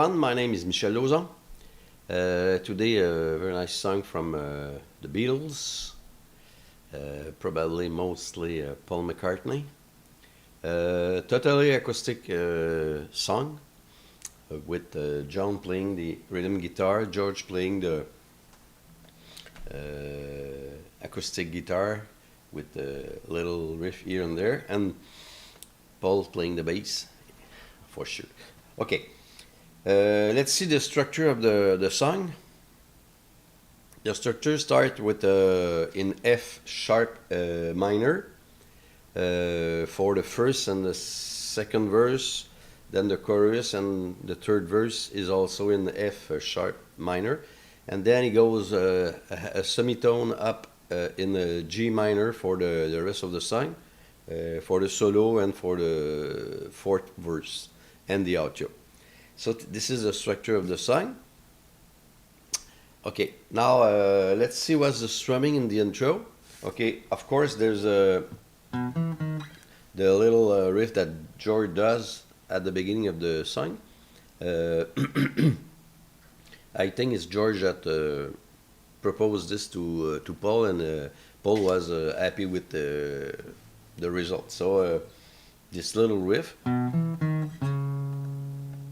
everyone, my name is Michel Lauzon. Today a very nice song from the Beatles, probably mostly Paul McCartney. Totally acoustic song with John playing the rhythm guitar, George playing the acoustic guitar with a little riff here and there, and Paul playing the bass, for sure. Okay, let's see the structure of the song. The structure starts with in F sharp minor for the first and the second verse. Then the chorus and the third verse is also in F sharp minor, and then it goes a semitone up in the G minor for the rest of the song, for the solo and for the fourth verse and the outro. So this is the structure of the song. Okay, now let's see what's the strumming in the intro. Okay, of course there's the little riff that George does at the beginning of the song. I think it's George that proposed this to Paul, and Paul was happy with the result. So this little riff.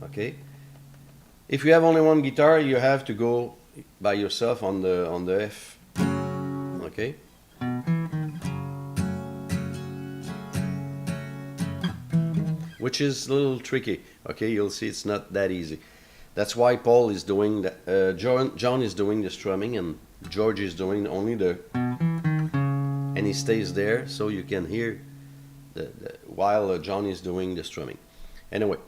Okay. If you have only one guitar, you have to go by yourself on the F. Okay. Which is a little tricky. Okay, you'll see it's not that easy. That's why Paul is doing that. John is doing the strumming, and George is doing only the, and he stays there so you can hear while John is doing the strumming. Anyway,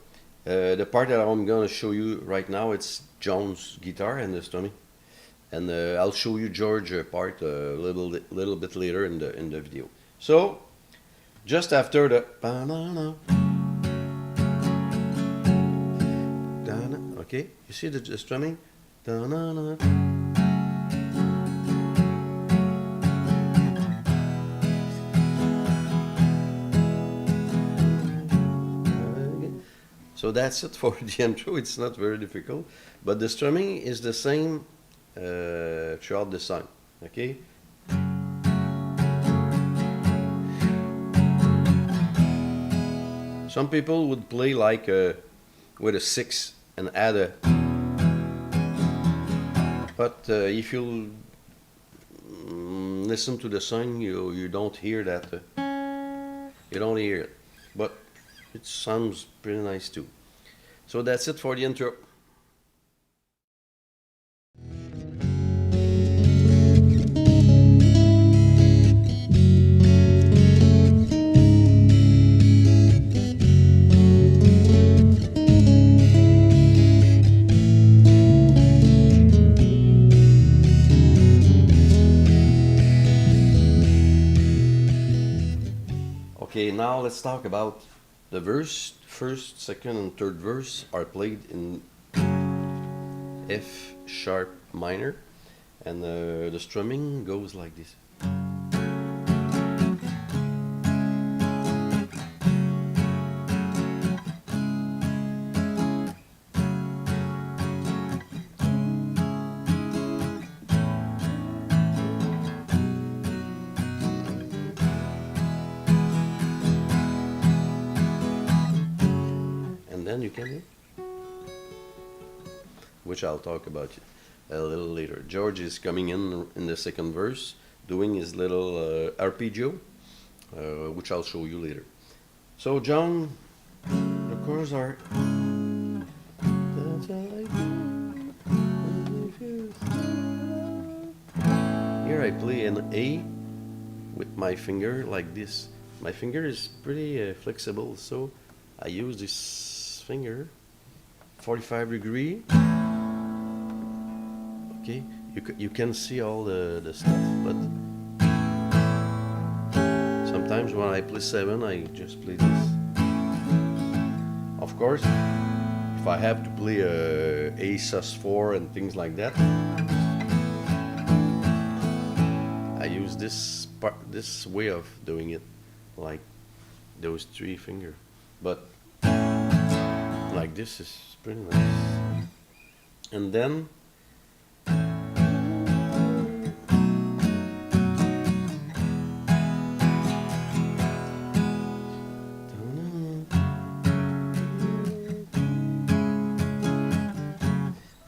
the part that I'm going to show you right now, it's John's guitar and the strumming, and I'll show you George part a little bit later in the video. So just after the okay, you see the strumming? So that's it for the intro. It's not very difficult, but the strumming is the same throughout the song. Okay. Some people would play like with a 6 and add a, but if you listen to the song, you don't hear that. You don't hear it, but it sounds pretty nice too. So that's it for the intro. Okay, now let's talk about the verse. First, second, and third verse are played in F sharp minor, and the strumming goes like this. Then you can hear, which I'll talk about a little later. George is coming in the second verse, doing his little arpeggio, which I'll show you later. So John, the chords are. Here I play an A with my finger like this. My finger is pretty flexible, so I use this finger 45-degree. Okay, you can see all the stuff, but sometimes when I play 7, I just play this. Of course, if I have to play A sus4 and things like that, I use this way of doing it, like those 3 fingers. But like this is pretty nice. and then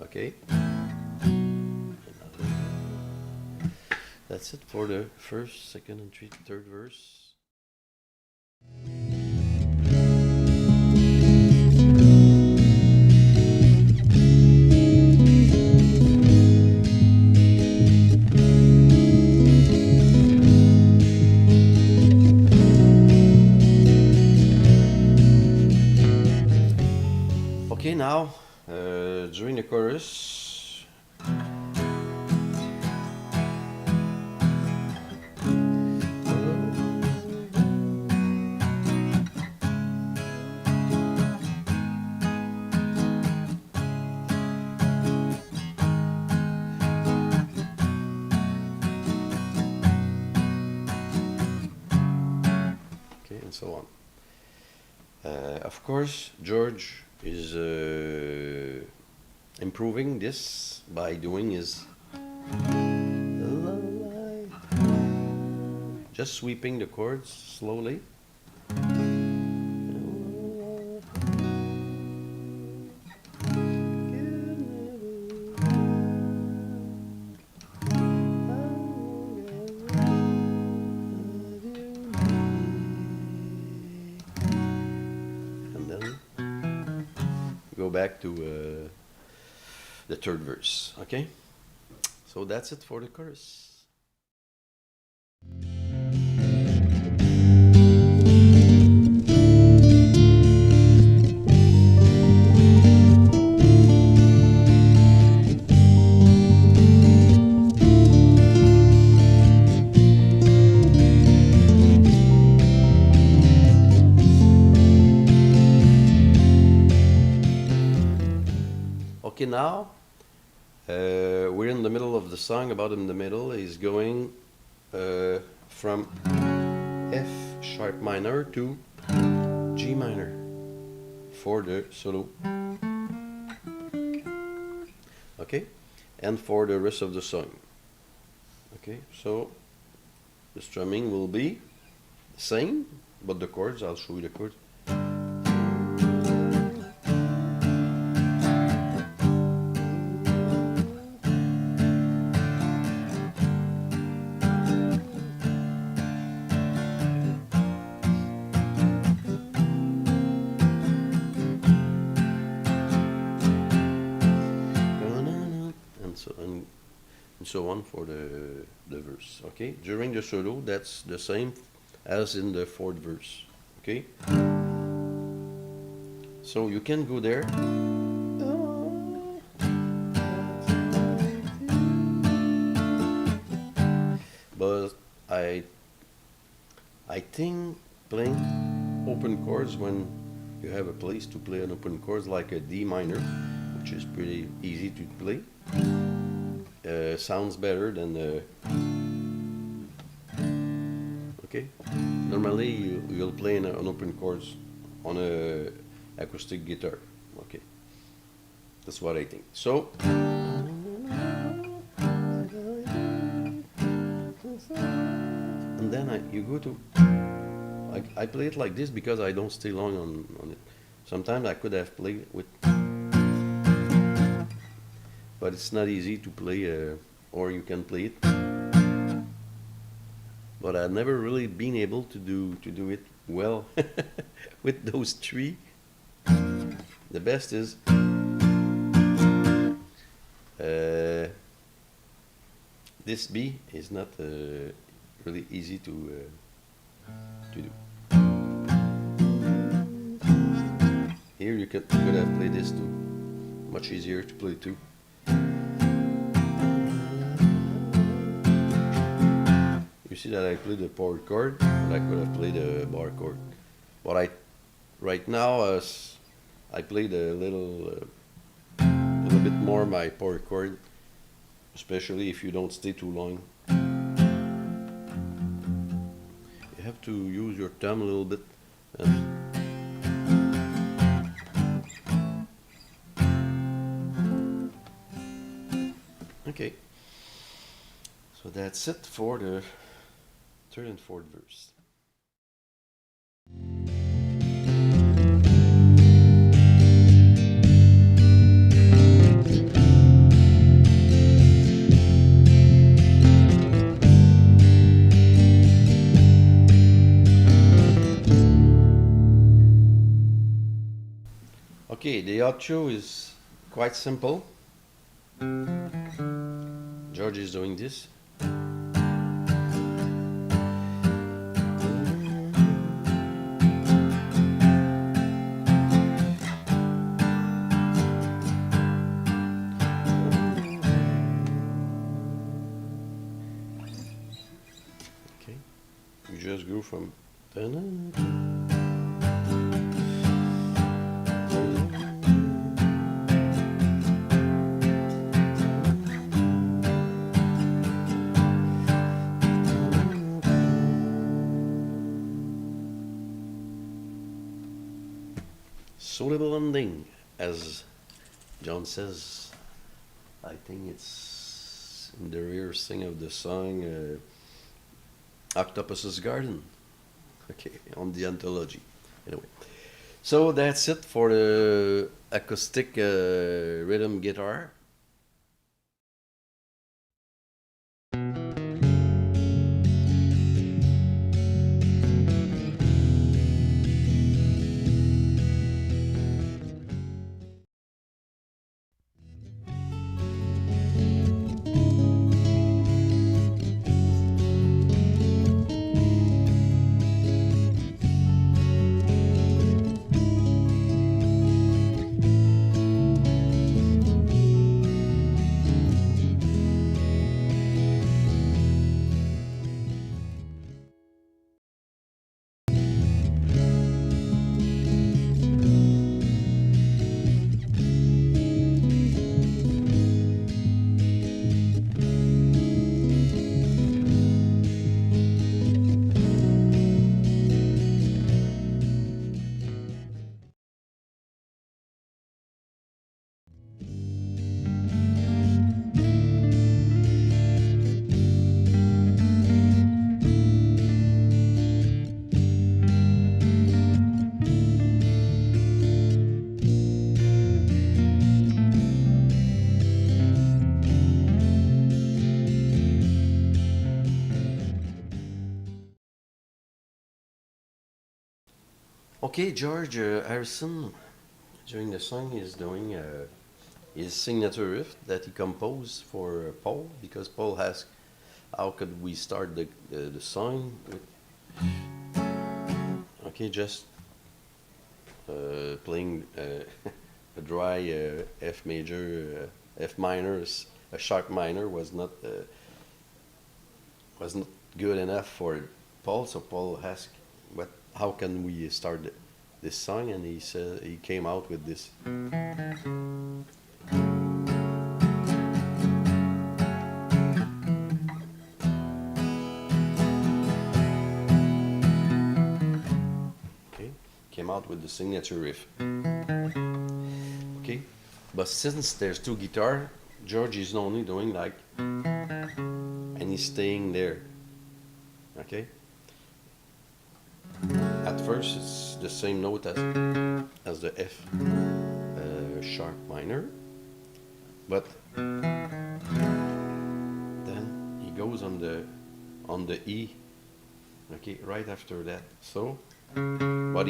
okay. That's it for the first, second, and third verse. Okay, now during the chorus, okay, and so on. Of course, George is improving this by doing his just sweeping the chords slowly. And then go back to the third verse, okay? So that's it for the chorus. Okay, now we're in the middle of the song. About in the middle, he's going from F sharp minor to G minor for the solo. Okay, and for the rest of the song. Okay, so the strumming will be the same, but the chords, I'll show you the chords. And so on for the verse. Okay, during the solo, that's the same as in the fourth verse. Okay, so you can go there. But I think playing open chords when you have a place to play an open chords like a D minor, which is pretty easy to play, sounds better than okay. Normally you'll play an open chords on a acoustic guitar. Okay, that's what I think. So and then you go to I play it like this because I don't stay long on it. Sometimes I could have played with, but it's not easy to play, or you can play it. But I've never really been able to do it well with those three. The best is this B is not really easy to do. Here you could have played this too. Much easier to play too. You see that I played the power chord, but I could have played a bar chord. But right now I played a little bit more my power chord, especially if you don't stay too long. You have to use your thumb a little bit. that's it for the third and fourth verse. Okay, the outro is quite simple. George is doing this. Okay, we just go from. Suitable ending, as John says. I think it's in the rehearsing of the song Octopus's Garden. Okay, on the anthology. Anyway, so that's it for the acoustic rhythm guitar. Okay, George Harrison, during the song, is doing his signature riff that he composed for Paul, because Paul asked, how could we start the song with, okay, just playing a dry F major, F minor, a sharp minor was not good enough for Paul, so Paul asked, how can we start this song? And he said, he came out with this. Okay, came out with the signature riff. Okay, but since there's two guitars, George is only doing like, and he's staying there. Okay. At first, it's the same note as the F sharp minor, but then he goes on the E. Okay, right after that. So, but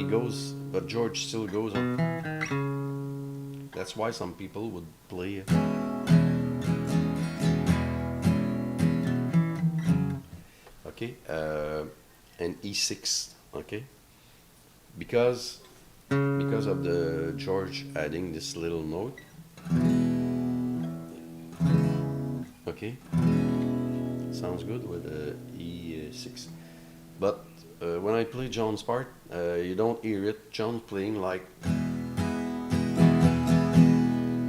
George still goes on. That's why some people would play. Okay, an E6. Okay, because of the George adding this little note. Okay, sounds good with the E6, but when I play John's part, you don't hear it. John playing like,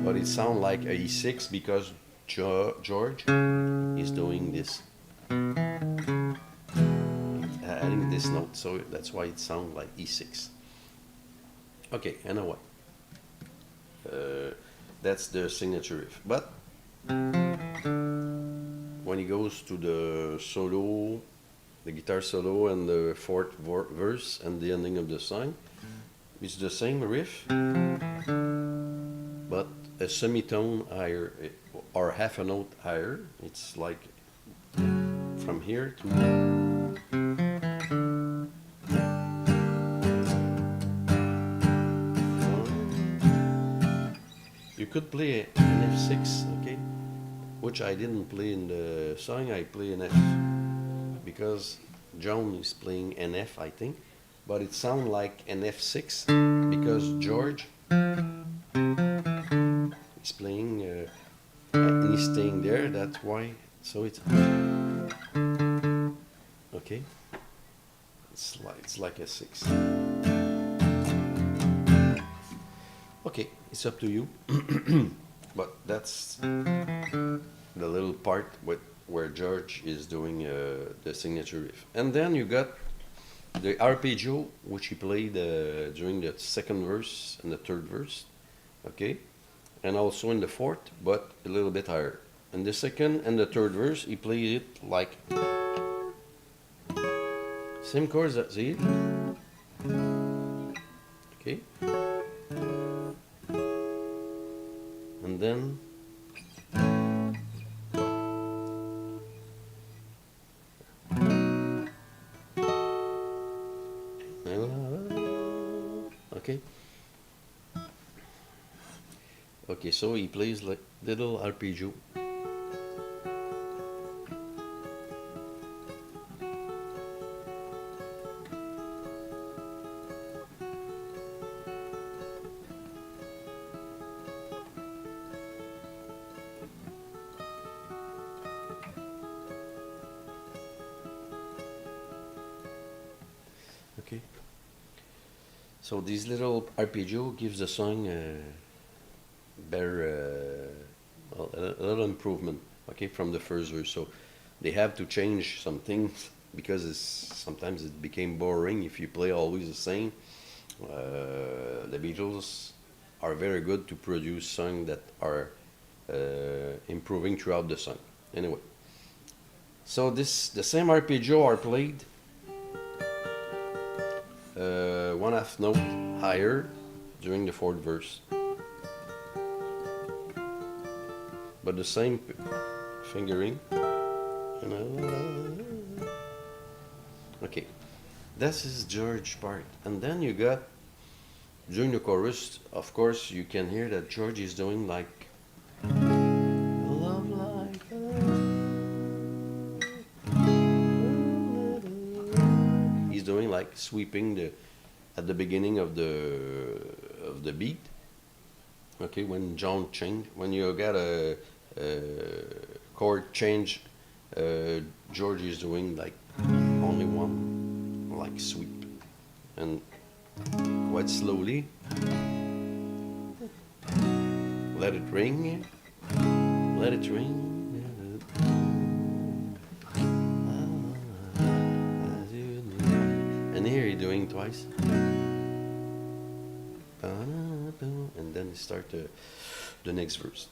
but it sounds like a E6 because George is doing this. Adding this note, so that's why it sounds like E6. Okay, anyway, that's the signature riff. But when he goes to the solo, the guitar solo and the fourth verse and the ending of the song, it's the same riff, but a semitone higher or half a note higher. It's like from here to you could play an F6, okay, which I didn't play in the song. I play an F because John is playing an F, I think, but it sounds like an F6 because George is playing and he's staying there. That's why. So it's okay. It's like a 6. Okay, it's up to you. But that's the little part where George is doing the signature riff. And then you got the arpeggio, which he played during the second verse and the third verse. Okay, and also in the fourth, but a little bit higher. In the second and the third verse, he played it like same chords as it. Okay, and then okay. Okay, so he plays like little arpeggio. Okay. So this little arpeggio gives the song better, a little improvement, okay, from the first verse. So they have to change some things because sometimes it became boring if you play always the same. The Beatles are very good to produce songs that are improving throughout the song. Anyway, so the same arpeggio are played one half note higher during the fourth verse. But the same fingering. Okay, this is George part. And then you got, during the chorus, of course, you can hear that George is doing like love like he's doing like sweeping at the beginning of the beat. Okay, when John change, when you got a chord change, George is doing like only one, like sweep, and quite slowly. Let it ring, let it ring. And here you're doing twice. And then start the next verse.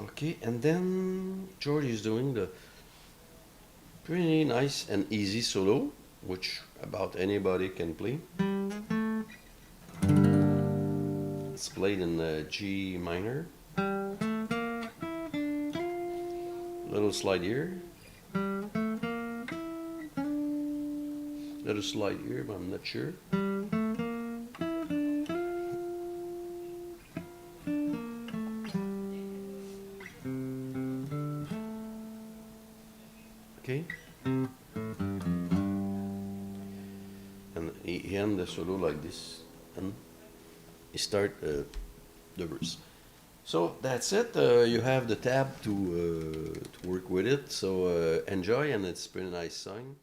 Okay, and then George is doing the pretty nice and easy solo, which about anybody can play. It's played in G minor. Little slide here. Little slide here, but I'm not sure. Okay, and he ends the solo like this, and he start the verse. So that's it. You have the tab to work with it. So enjoy, and it's a pretty nice song.